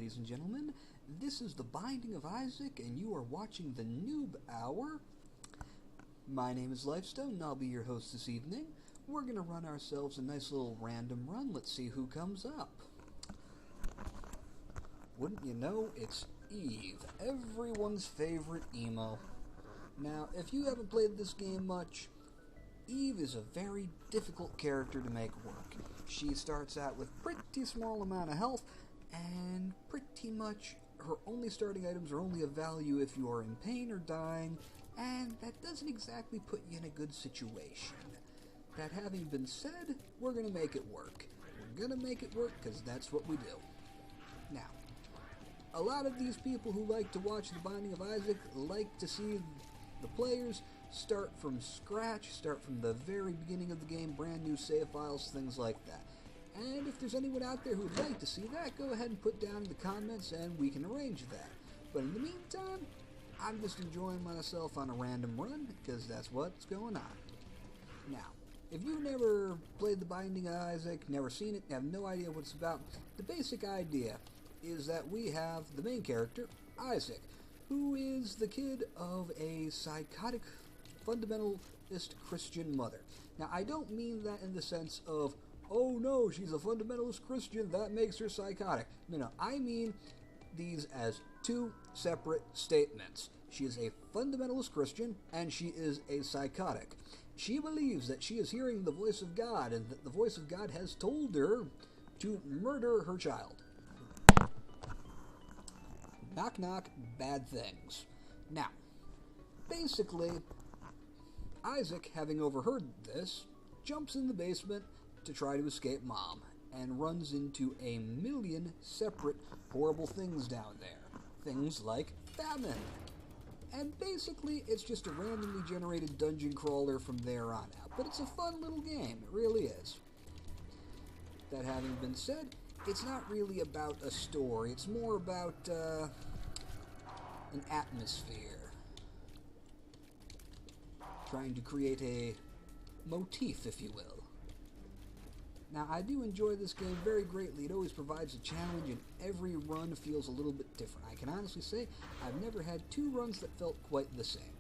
ladies and gentlemen. This is The Binding of Isaac, and you are watching the Newb Hour. My name is Lifestone, and I'll be your host this evening. We're going to run ourselves a nice little random run. Let's see who comes up. Wouldn't you know, it's Eve, everyone's favorite emo. Now, if you haven't played this game much, Eve is a very difficult character to make work. She starts out with pretty small amount of health, and pretty much her only starting items are only of value if you are in pain or dying, and that doesn't exactly put you in a good situation. That having been said, we're going to make it work. We're going to make it work because that's what we do. Now, a lot of these people who like to watch The Binding of Isaac like to see the players start from scratch, start from the very beginning of the game, brand new save files, things like that. And if there's anyone out there who would like to see that, go ahead and put down in the comments and we can arrange that. But in the meantime, I'm just enjoying myself on a random run because that's what's going on. Now, if you've never played The Binding of Isaac, never seen it, have no idea what it's about, the basic idea is that we have the main character, Isaac, who is the kid of a psychotic fundamentalist Christian mother. Now, I don't mean that in the sense of, oh no, she's a fundamentalist Christian, that makes her psychotic. No, I mean these as two separate statements. She is a fundamentalist Christian, and she is a psychotic. She believes that she is hearing the voice of God, and that the voice of God has told her to murder her child. Knock knock, bad things. Now, basically, Isaac, having overheard this, jumps in the basement to try to escape Mom, and runs into a million separate horrible things down there. Things like famine. And basically, it's just a randomly generated dungeon crawler from there on out. But it's a fun little game, it really is. That having been said, it's not really about a story, it's more about an atmosphere. Trying to create a motif, if you will. Now, I do enjoy this game very greatly. It always provides a challenge, and every run feels a little bit different. I can honestly say I've never had two runs that felt quite the same.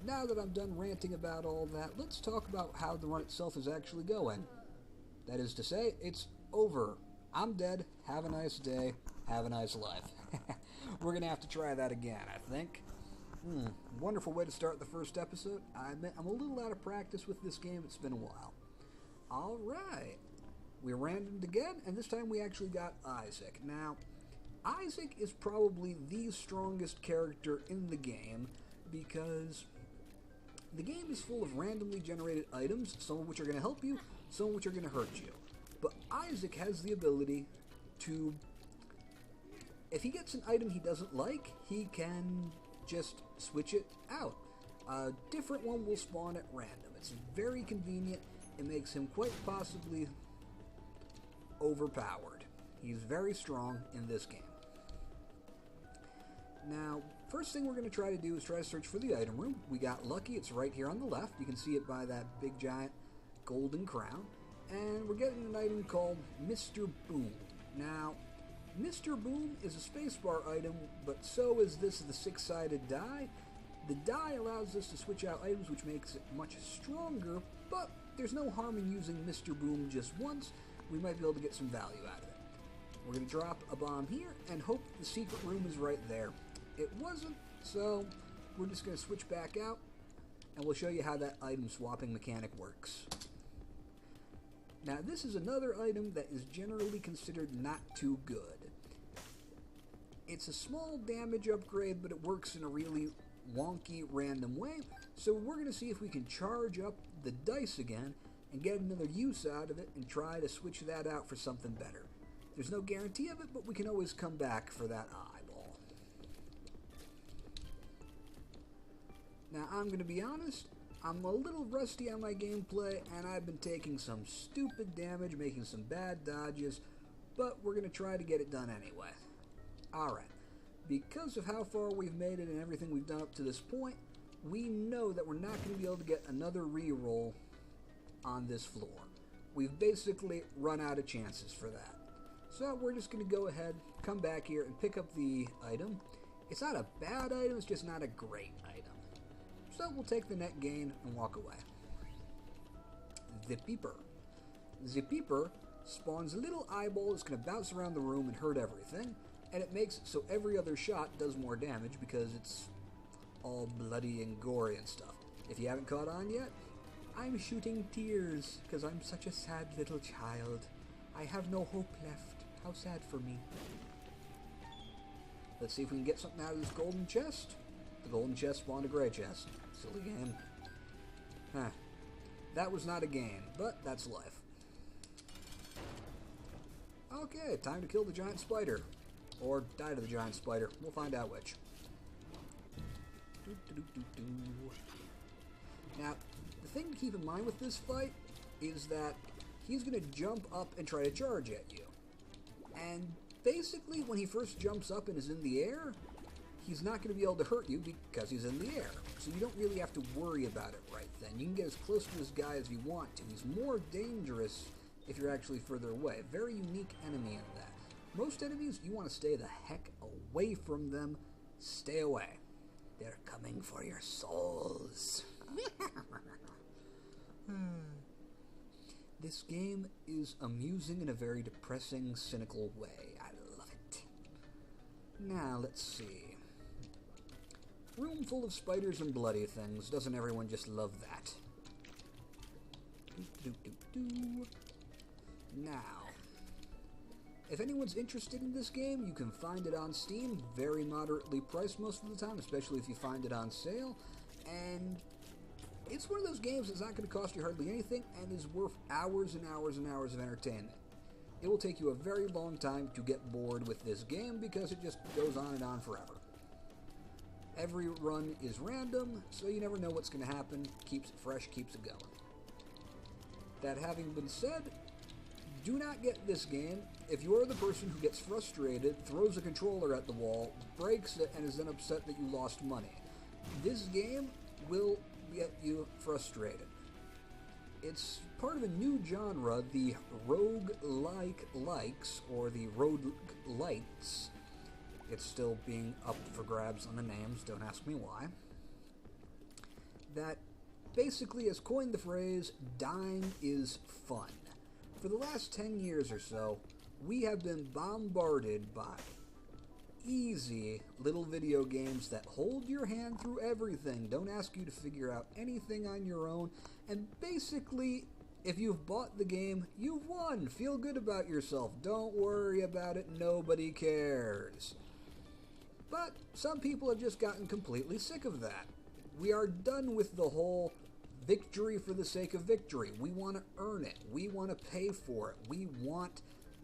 Now that I'm done ranting about all that, let's talk about how the run itself is actually going. That is to say, it's over. I'm dead. Have a nice day. Have a nice life. We're going to have to try that again, I think. Wonderful way to start the first episode. I admit I'm a little out of practice with this game. It's been a while. Alright. We randomed again, and this time we actually got Isaac. Now, Isaac is probably the strongest character in the game because the game is full of randomly generated items, some of which are going to help you, some of which are going to hurt you. But Isaac has the ability to, if he gets an item he doesn't like, he can just switch it out. A different one will spawn at random. It's very convenient. It makes him quite possibly overpowered. He's very strong in this game. Now, first thing we're going to try to do is try to search for the item room. We got lucky. It's right here on the left. You can see it by that big giant golden crown. And we're getting an item called Mr. Boom. Now, Mr. Boom is a spacebar item, but so is this the six-sided die. The die allows us to switch out items, which makes it much stronger, but there's no harm in using Mr. Boom just once. We might be able to get some value out of it. We're going to drop a bomb here and hope the secret room is right there. It wasn't, so we're just going to switch back out, and we'll show you how that item swapping mechanic works. Now, this is another item that is generally considered not too good. It's a small damage upgrade, but it works in a really wonky, random way, so we're going to see if we can charge up the dice again and get another use out of it and try to switch that out for something better. There's no guarantee of it, but we can always come back for that eyeball. Now, I'm going to be honest, I'm a little rusty on my gameplay, and I've been taking some stupid damage, making some bad dodges, but we're going to try to get it done anyway. Alright, because of how far we've made it and everything we've done up to this point, we know that we're not going to be able to get another reroll on this floor. We've basically run out of chances for that. So we're just going to go ahead, come back here, and pick up the item. It's not a bad item, it's just not a great item. So we'll take the net gain and walk away. The Peeper. The Peeper spawns a little eyeball that's going to bounce around the room and hurt everything, and it makes it so every other shot does more damage because it's all bloody and gory and stuff. If you haven't caught on yet, I'm shooting tears because I'm such a sad little child. I have no hope left. How sad for me. Let's see if we can get something out of this golden chest. The golden chest spawned a gray chest. Silly game. Huh. That was not a game, but that's life. Okay, time to kill the giant spider. Or die to the giant spider. We'll find out which. Now, the thing to keep in mind with this fight is that he's going to jump up and try to charge at you. And basically, when he first jumps up and is in the air, he's not going to be able to hurt you because he's in the air. So you don't really have to worry about it right then. You can get as close to this guy as you want to. He's more dangerous if you're actually further away. Very unique enemy in that. Most enemies, you want to stay the heck away from them. Stay away. They're coming for your souls. This game is amusing in a very depressing, cynical way. I love it. Now, let's see. Room full of spiders and bloody things. Doesn't everyone just love that? Now, if anyone's interested in this game, you can find it on Steam. Very moderately priced most of the time, especially if you find it on sale. And it's one of those games that's not going to cost you hardly anything and is worth hours and hours and hours of entertainment. It will take you a very long time to get bored with this game because it just goes on and on forever. Every run is random, so you never know what's going to happen. Keeps it fresh, keeps it going. That having been said, do not get this game if you are the person who gets frustrated, throws a controller at the wall, breaks it, and is then upset that you lost money. This game will get you frustrated. It's part of a new genre, the roguelike-likes, or the roguelites. It's still being up for grabs on the names, don't ask me why. That basically has coined the phrase, dying is fun. For the last 10 years or so, we have been bombarded by easy little video games that hold your hand through everything, don't ask you to figure out anything on your own, and basically, if you've bought the game, you've won. Feel good about yourself. Don't worry about it. Nobody cares. But some people have just gotten completely sick of that. We are done with the whole victory for the sake of victory. We want to earn it. We want to pay for it. We want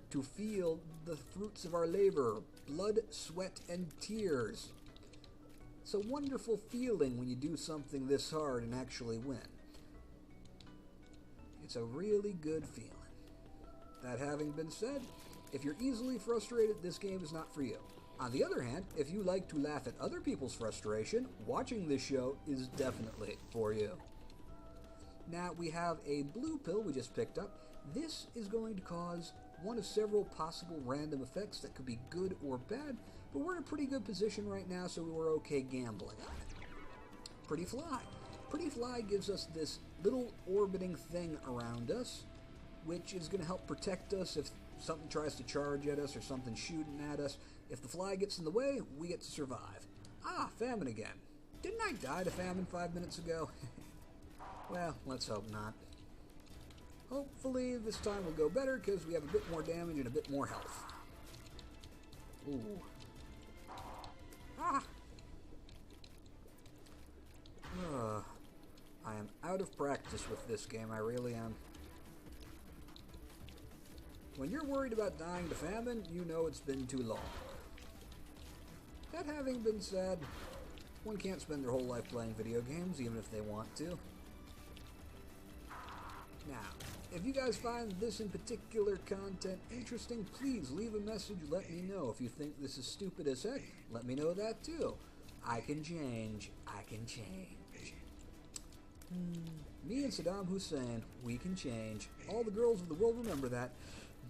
to feel the fruits of our labor, blood, sweat, and tears. It's a wonderful feeling when you do something this hard and actually win. It's a really good feeling. That having been said, if you're easily frustrated, this game is not for you. On the other hand, if you like to laugh at other people's frustration, watching this show is definitely for you. Now, we have a blue pill we just picked up. This is going to cause one of several possible random effects that could be good or bad, but we're in a pretty good position right now, so we're okay gambling on it. Pretty Fly. Pretty Fly gives us this little orbiting thing around us, which is going to help protect us if something tries to charge at us or something shooting at us. If the fly gets in the way, we get to survive. Ah, famine again. Didn't I die to famine 5 minutes ago? Well, let's hope not. Hopefully this time will go better because we have a bit more damage and a bit more health. Ooh. Ah! I am out of practice with this game, I really am. When you're worried about dying to famine, you know it's been too long. That having been said, one can't spend their whole life playing video games, even if they want to. Now, if you guys find this in particular content interesting, please leave a message, let me know. If you think this is stupid as heck, let me know that too. I can change. I can change. Me and Saddam Hussein, we can change. All the girls of the world remember that.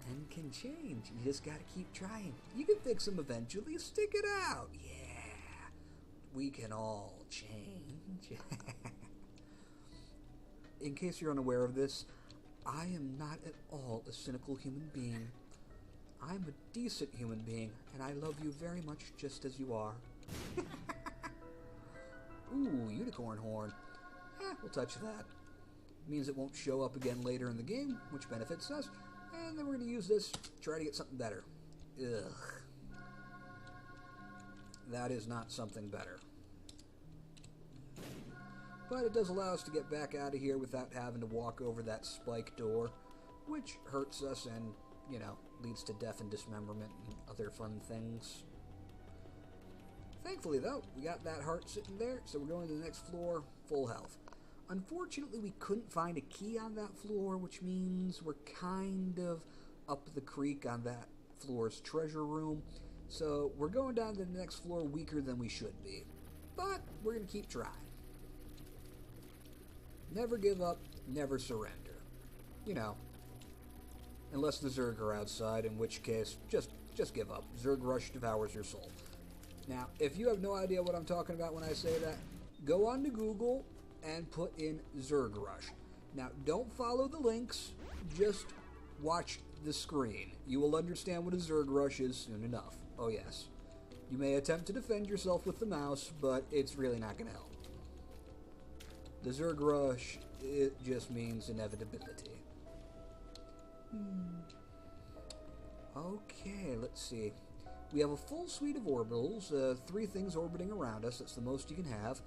Men can change. You just gotta keep trying. You can fix them eventually. Stick it out. Yeah. We can all change. In case you're unaware of this, I am not at all a cynical human being. I'm a decent human being, and I love you very much just as you are. Ooh, unicorn horn. We'll touch that. Means it won't show up again later in the game, which benefits us. And then we're going to use this to try to get something better. Ugh. That is not something better. But it does allow us to get back out of here without having to walk over that spike door, which hurts us and, leads to death and dismemberment and other fun things. Thankfully, though, we got that heart sitting there, so we're going to the next floor, full health. Unfortunately, we couldn't find a key on that floor, which means we're kind of up the creek on that floor's treasure room. So we're going down to the next floor weaker than we should be. But we're going to keep trying. Never give up, never surrender. Unless the Zerg are outside, in which case, just give up. Zerg Rush devours your soul. Now, if you have no idea what I'm talking about when I say that, go on to Google and put in Zerg Rush. Now, don't follow the links, just watch the screen. You will understand what a Zerg Rush is soon enough. Oh yes. You may attempt to defend yourself with the mouse, but it's really not going to help. The Zerg Rush, it just means inevitability. Okay, let's see. We have a full suite of orbitals, 3 things orbiting around us. That's the most you can have.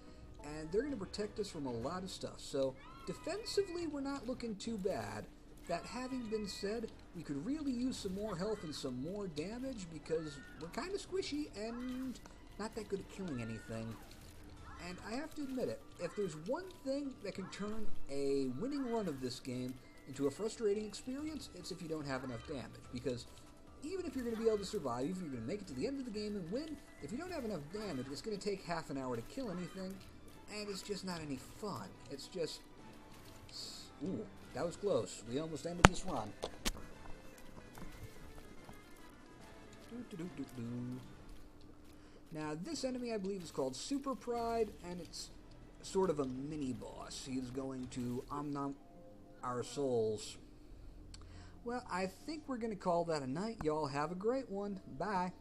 And they're going to protect us from a lot of stuff. So, defensively, we're not looking too bad. That having been said, we could really use some more health and some more damage because we're kind of squishy and not that good at killing anything. And I have to admit it, if there's one thing that can turn a winning run of this game into a frustrating experience, it's if you don't have enough damage. Because even if you're going to be able to survive, if you're going to make it to the end of the game and win, if you don't have enough damage, it's going to take half an hour to kill anything, and it's just not any fun. It's just... Ooh, that was close. We almost ended this run. Now, this enemy, I believe, is called Super Pride, and it's sort of a mini-boss. He's going to omnom our souls. Well, I think we're going to call that a night. Y'all have a great one. Bye.